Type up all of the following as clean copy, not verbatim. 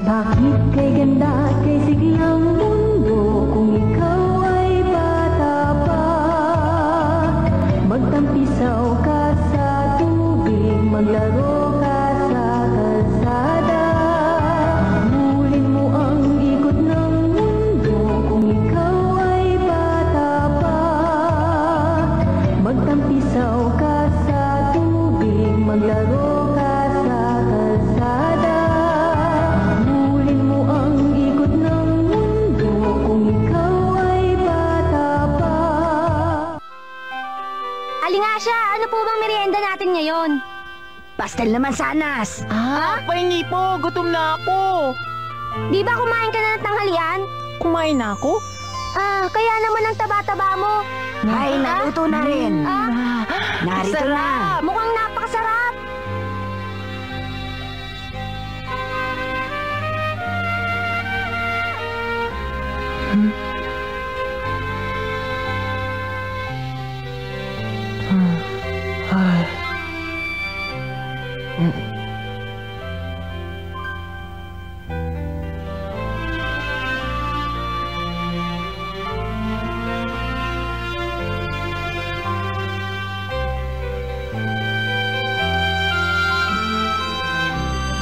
Bakit kay ganda at kay siglang mundo kung ikaw ay bata pa? Magtampisaw ka sa tubig, maglaro ka sa kalsada. Hulin mo ang ikot ng mundo kung ikaw ay bata pa. Magtampisaw ka sa tubig, maglaro ka sa kalsada. Hulin mo ang ikot ng mundo kung ikaw ay bata pa. Alingasya, ano po bang merienda natin ngayon? Pastel naman sanas. Pahingi po, gutom na ako. Di ba kumain ka na ng tanghalian? Kumain na ako? Kaya naman ang taba-taba mo. Ay, naluto na rin. Narito na. Sarap. Mukhang napakasarap.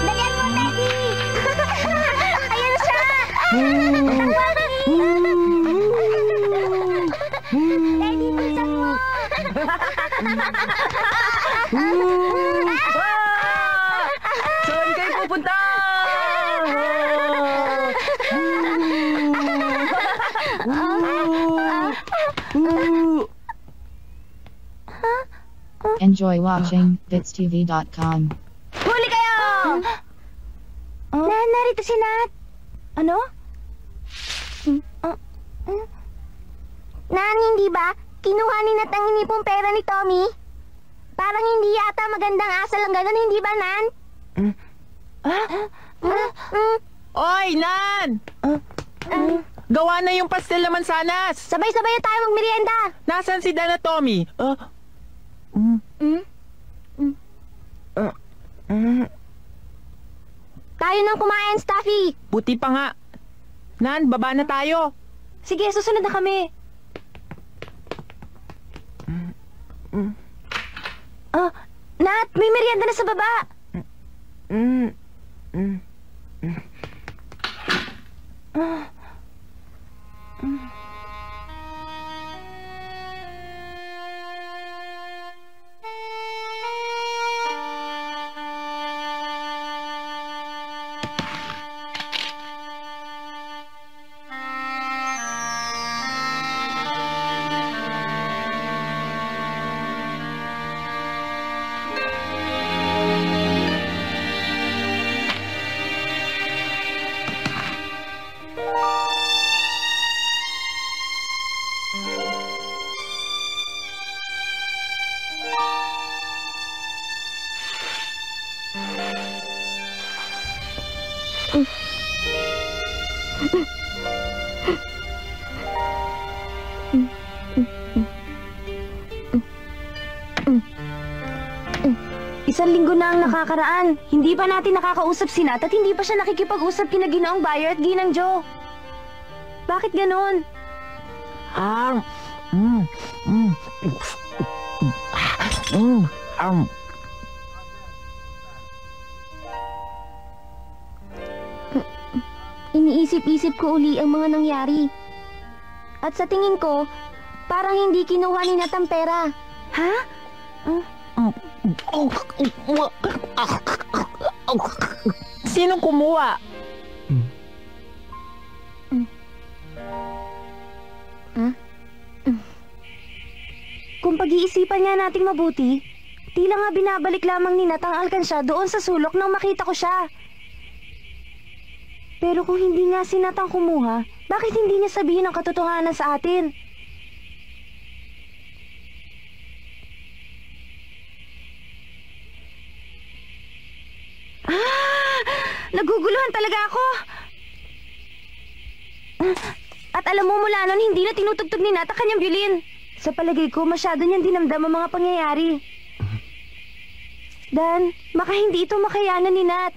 Dalian mo, Teddy! Ayan siya! Teddy, bilisan mo! Saan kayo pupunta? Enjoy watching bitstv.com. Huli kayo! Narito si Nat. Ano? Nan, hindi ba? Kinuha ni Nat ang inipong pera ni Tommy? Parang hindi yata magandang asal ang ganun, hindi ba, Nan? Oy, Nan! Gawa na yung pastel na mansanas. Sabay-sabay tayo magmerienda. Nasaan si Dan at Tommy? Tayo nang kumain, Stuffy. Buti pa nga. Nan, baba na tayo. Sige, susunod na kami. Nat, may merienda na sa baba. Isang linggo na ang nakakaraan. Hindi pa natin nakakausap si Nat at hindi pa siya nakikipag-usap kina Ginoong Bayer at Ginang Jo. Bakit ganon? Iniisip-isip ko uli ang mga nangyari. At sa tingin ko, parang hindi kinuha ni Nat ang pera. Ha? Sinong kumuha? Kung pag-iisipan nga nating mabuti, tila nga binabalik lamang ni Nat ang alkansya doon sa sulok nang makita ko siya. Pero kung hindi nga si Nat ang kumuha, bakit hindi niya sabihin ang katotohanan sa atin? Naguguluhan talaga ako. At alam mo, mula nun, hindi na tinutugtog ni Nat ang kanyang violin. Sa palagay ko, masyado niyang dinamdam ang mga pangyayari. Dan, baka hindi ito makayanan ni Nat.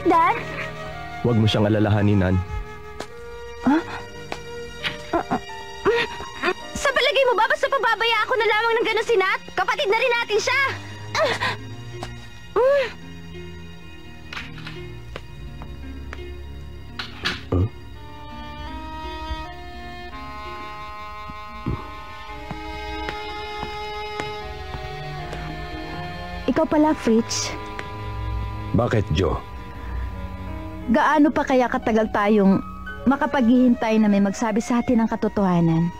Dad? Huwag mo siyang alalahanin, Nan. Sa palagay mo ba basta pababaya ako na lamang ng gano'n si Nat? Kapatid na rin natin siya! Ikaw pala, Fritz. Bakit, Jo? Gaano pa kaya katagal tayong makapaghihintay na may magsabi sa atin ng katotohanan?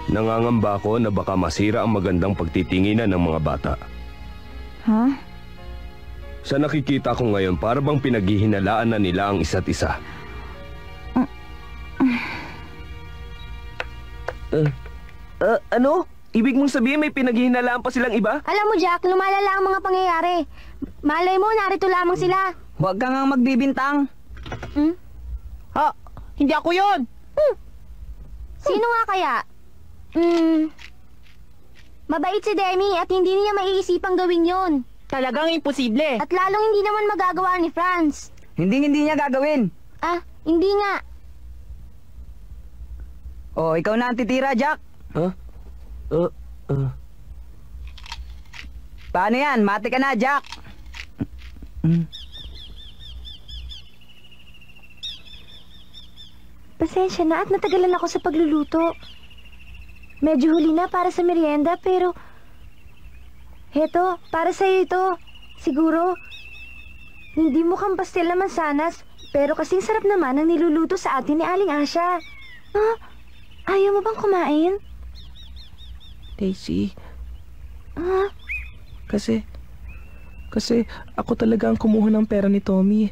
Nangangamba ako na baka masira ang magandang pagtitinginan ng mga bata. Ha? Sa nakikita ko ngayon, para bang pinaghihinalaan na nila ang isa't isa. Ano? Ibig mong sabihin may pinaghihinalaan pa silang iba? Alam mo, Jack, lumalala ang mga pangyayari. Malay mo, narito lamang sila. Huwag ka nga magbibintang. Ha? Hindi ako yon. Sino nga kaya? Mabait si Demi at hindi niya maiisipang gawin yon. Talagang imposible. At lalong hindi naman magagawa ni Franz. Hindi niya gagawin. Ah, hindi nga. Oh, ikaw na ang titira, Jack. Huh? Paano yan? Mati ka na, Jack. Pasensya na at natagalan ako sa pagluluto. Medyo huli na para sa merienda pero... Heto, para sa'yo ito. Siguro, hindi mukhang pastel na mansanas, pero kasing sarap naman ang niluluto sa atin ni Aling Asya. Ah, ayaw mo bang kumain? Daisy, Ah, kasi ako talaga ang kumuha ng pera ni Tommy.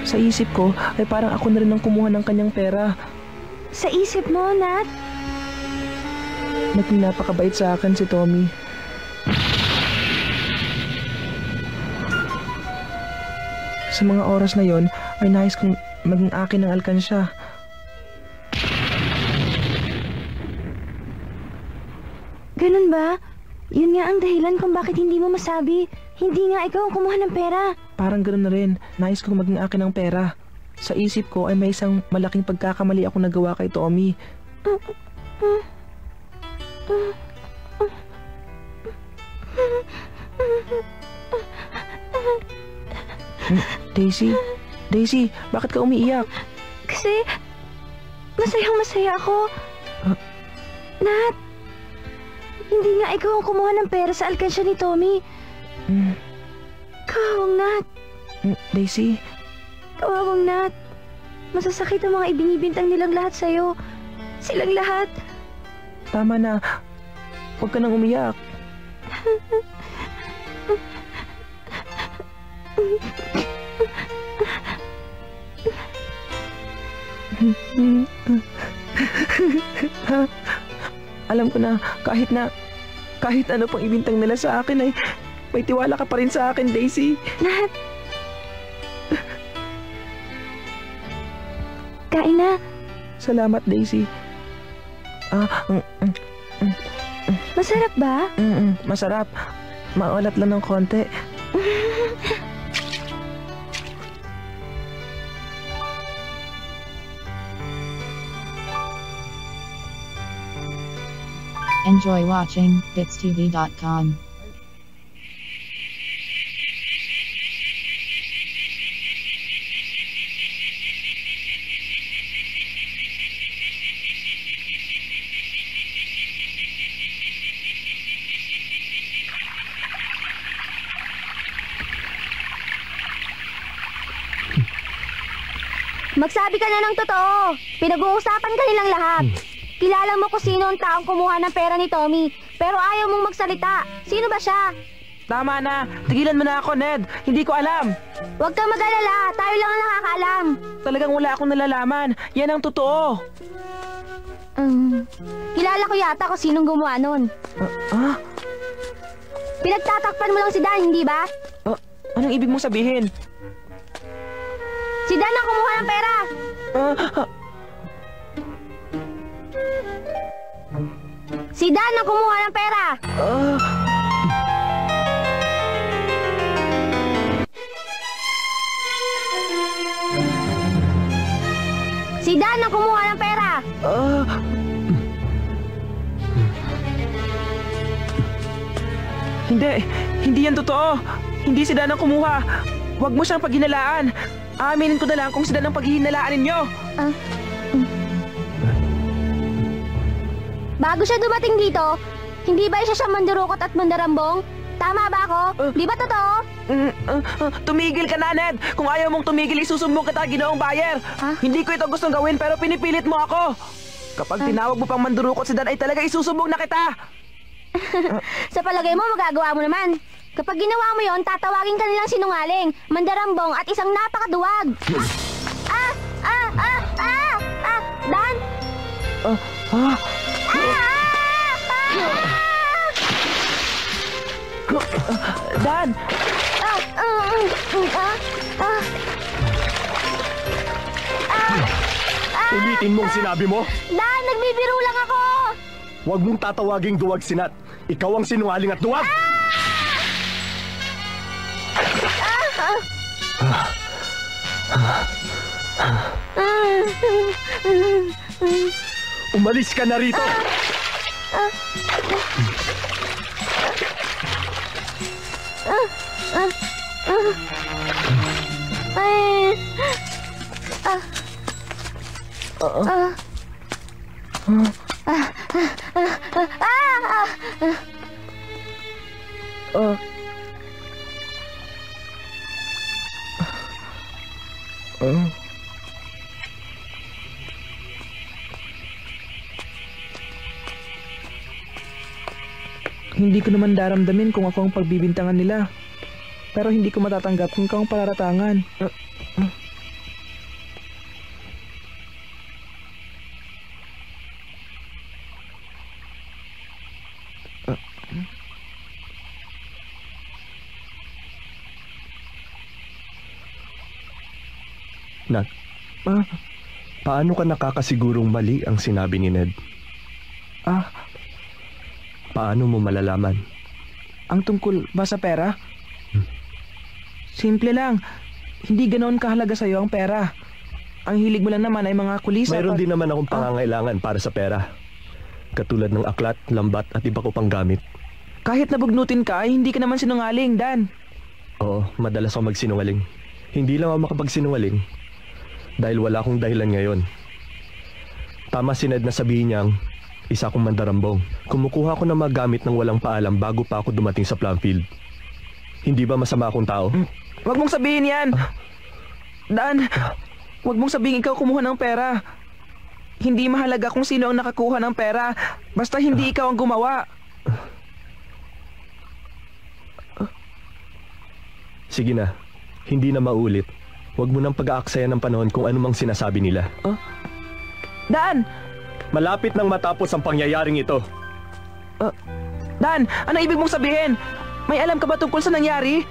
Sa isip ko, ay parang ako na rin ang kumuha ng kanyang pera. sa isip mo, Nat? Naging napakabait sa akin si Tommy. Sa mga oras na yon, ay nais kong maging akin ng alkansya. Ganun ba? Yun nga ang dahilan kung bakit hindi mo masabi. Hindi nga ikaw ang kumuha ng pera. Parang ganoon na rin, nais kong maging akin ng pera. Sa isip ko ay may isang malaking pagkakamali ako nagawa kay Tommy. Daisy, bakit ka umiiyak? Kasi, masayang masaya ako. Nat, hindi nga ikaw ang kumuha ng pera sa alkansya ni Tommy. Kawang Nat. Daisy, Kawawang Nat. Masasakit ang mga ibinibintang nilang lahat sa'yo. Silang lahat. tama na. Huwag ka nang umiyak. Alam ko na kahit ano pang ibintang nila sa akin ay may tiwala ka pa rin sa akin, Daisy. Nat. Kain na. Salamat, Daisy. Masarap ba? Masarap. Maulat lang ng konti. Enjoy watching BitsTV.com. Magsabi ka na ng totoo. Pinag-uusapan ka nilang lahat. Kilala mo kung sino ang taong kumuha ng pera ni Tommy, pero ayaw mong magsalita. Sino ba siya? Tama na. Tigilan mo na ako, Ned. Hindi ko alam. Huwag kang mag-alala. Tayo lang ang nakakaalam. Talagang wala akong nalalaman. Yan ang totoo. Kilala ko yata kung sinong gumawa nun. Pinagtatakpan mo lang si Dan, hindi ba? Anong ibig mong sabihin? Si Dan ang kumuha ng pera! Si Dan ang kumuha ng pera! Si Dan ang kumuha ng pera! Hindi yan totoo. Hindi si Dan ang kumuha. Huwag mo siyang paghinalaan. Aminin ko na lang kung si Dan ang paghihinalaan ninyo. Bago siya dumating dito, hindi ba isa siyang mandurukot at mandarambong? Tama ba ako? Di ba totoo? Tumigil ka na, Ned. Kung ayaw mong tumigil, isusumbong kita, Ginoong Bayer. Hindi ko ito gustong gawin pero pinipilit mo ako. Kapag tinawag mo pang mandurukot si Dan ay talaga isusumbong na kita. Sa palagay mo, magagawa mo naman. Kapag ginawa mo yon, tatawagin ka nilang sinungaling, mandarambong at isang napakaduwag. Dan? Dan! Ulitin mong sinabi mo? Dan, nagbibiro lang ako! Huwag mong tatawaging duwag si Nat. Ikaw ang sinungaling at duwag! Umalis ka na rito! Hindi ko naman daramdamin kung ako ang pagbibintangan nila. Pero hindi ko matatanggap kung ikaw ang palaratangan. Nat, paano ka nakakasigurong mali ang sinabi ni Ned? Paano mo malalaman? Ang tungkol ba sa pera? Simple lang. Hindi ganoon kahalaga sa'yo ang pera. Ang hilig mo lang naman ay mga kulisa. Mayroon din naman akong pangangailangan para sa pera. Katulad ng aklat, lambat at iba ko pang gamit. Kahit nabugnutin ka, ay hindi ka naman sinungaling, Dan. Oo, madalas ako magsinungaling. Hindi lang ako makapagsinungaling. Dahil wala akong dahilan ngayon. Tama si Ned na sabihin niyang isa akong mandarambong. Kumukuha ko ng mga gamit ng walang paalam bago pa ako dumating sa Plumfield. Hindi ba masama akong tao? Huwag mong sabihin yan! Dan, huwag mong sabihin ikaw kumuha ng pera. Hindi mahalaga kung sino ang nakakuha ng pera. Basta hindi ikaw ang gumawa. Sige na, hindi na maulit. Huwag mo nang pag-aaksaya ng panahon kung ano mang sinasabi nila. Dan! Malapit nang matapos ang pangyayaring ito. Dan, ano ibig mong sabihin? May alam ka ba tungkol sa nangyari?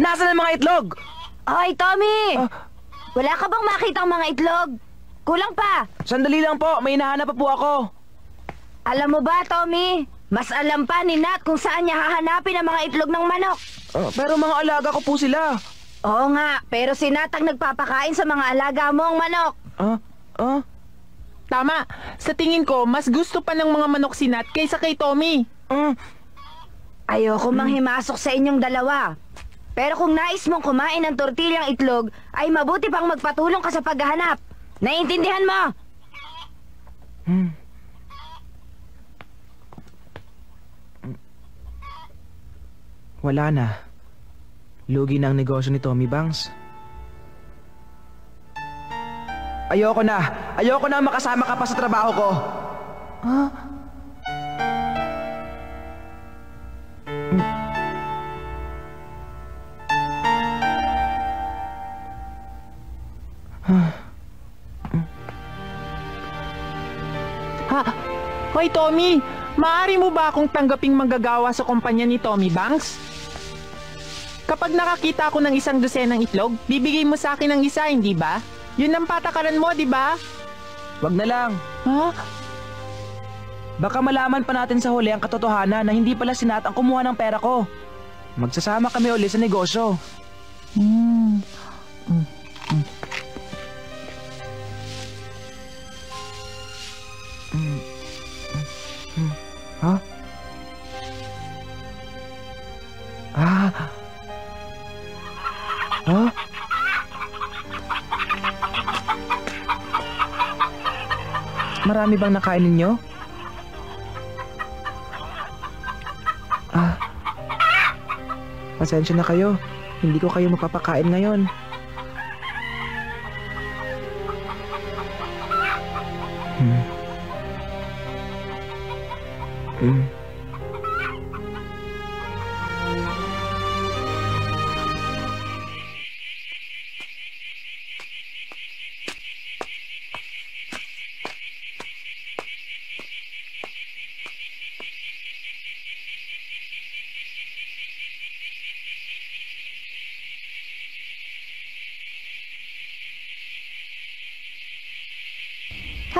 Nasaan ang mga itlog? Hoy, Tommy! Wala ka bang makitang mga itlog? Kulang pa! Sandali lang po, may hinahanap pa po ako. Alam mo ba, Tommy? Mas alam pa ni Nat kung saan niya hahanapin ang mga itlog ng manok. Pero mga alaga ko po sila. Oo nga, pero si Nat ang nagpapakain sa mga alaga mong manok. Tama. Sa tingin ko, mas gusto pa ng mga manok si Nat kaysa kay Tommy. Ayoko manghimasok sa inyong dalawa. Pero kung nais mong kumain ng tortilyang itlog, ay mabuti pang magpatulong ka sa paghahanap. Naiintindihan mo? Wala na. Lugi na ang negosyo ni Tommy Bangs. Ayoko na. Ayoko na makasama ka pa sa trabaho ko. Hoy Tommy, maaari mo ba akong tanggaping manggagawa sa kumpanya ni Tommy Banks? Kapag nakakita ako ng isang dosenang itlog, bibigay mo sa akin ng isa, hindi ba? Yun ang patakaran mo, di ba? Wag na lang. Ha? Baka malaman pa natin sa huli ang katotohanan na hindi pala si Nat ang kumuha ng pera ko. Magsasama kami uli sa negosyo. Ha? Ha? Marami bang nakain ninyo? Pasensya na kayo. Hindi ko kayo mapapakain ngayon.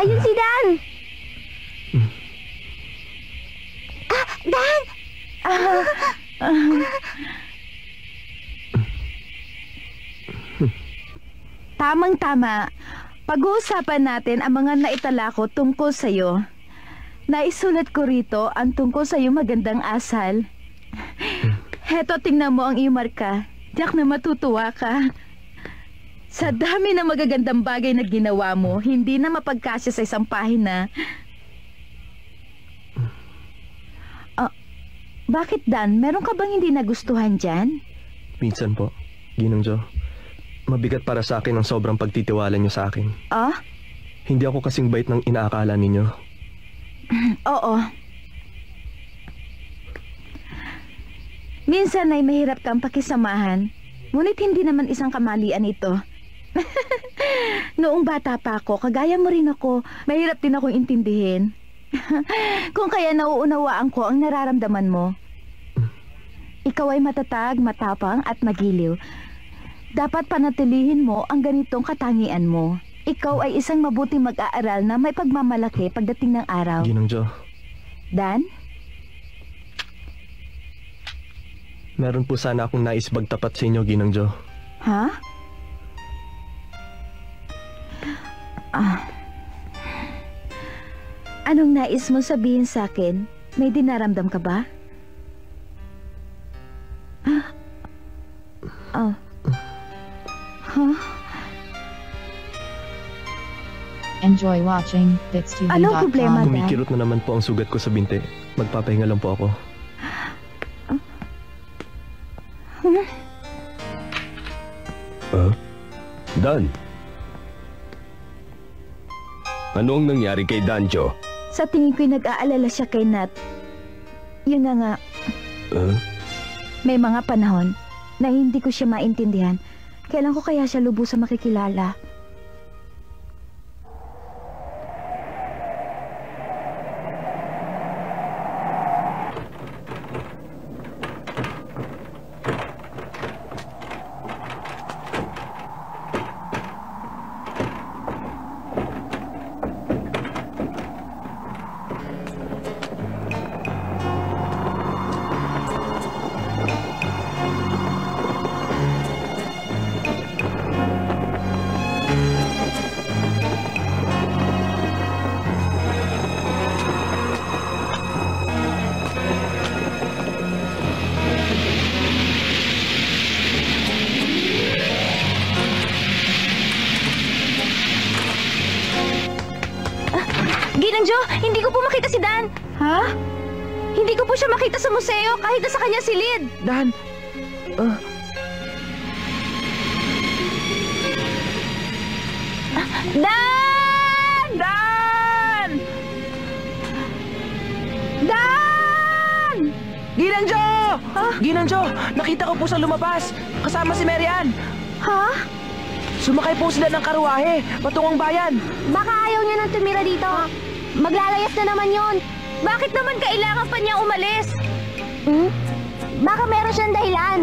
Ayun si Dan! Dan! Tamang-tama. Pag-uusapan natin ang mga naitala ko tungkol sa'yo. Naisulat ko rito ang tungkol sa'yo magandang asal. Heto, tingnan mo ang iyong marka. Tiyak na matutuwa ka. Sa dami ng magagandang bagay na ginawa mo, hindi na mapagkasya sa isang pahina. Bakit, Dan? Meron ka bang hindi nagustuhan dyan? Minsan po, Ginang Jo. Mabigat para sa akin ang sobrang pagtitiwala niyo sa akin. Hindi ako kasing bait ng inaakala ninyo. Oo. Minsan ay mahirap kang pakisamahan, ngunit hindi naman isang kamalian ito. Noong bata pa ako, kagaya mo rin ako, mahirap din akong intindihin. Kung kaya nauunawaan ko ang nararamdaman mo. Ikaw ay matatag, matapang at magiliw. Dapat panatilihin mo ang ganitong katangian mo. Ikaw ay isang mabuting mag-aaral na may pagmamalaki pagdating ng araw. Ginang Jo. Dan? Meron po sana akong nais bagtapat sa inyo, Ginang Jo. Ha? Anong nais mo sabihin sa akin? May dinaramdam ka ba? Enjoy watching DitsTV.com. Anong problema, Dan? Kumikirot na naman po ang sugat ko sa binti. Magpapahinga lang po ako. Dan? Ano ang nangyari kay Danjo? Sa tingin ko'y nag-aalala siya kay Nat. Yun nga. May mga panahon na hindi ko siya maintindihan. Kailan ko kaya siya lubusang makikilala? Ginang Jo, hindi ko po makita si Dan. Ha? Hindi ko po siya makita sa museo kahit nasa kanya silid. Dan! Dan! Dan! Dan! Ginang Jo! Ginang Jo, nakita ko po sa lumabas. Kasama si Marian. Ha? Sumakay po sila ng karuwahe, patungong bayan. Baka ayaw niya nang tumira dito. Maglalayas na naman yon. Bakit naman kailangan pa niya umalis? Baka meron siyang dahilan.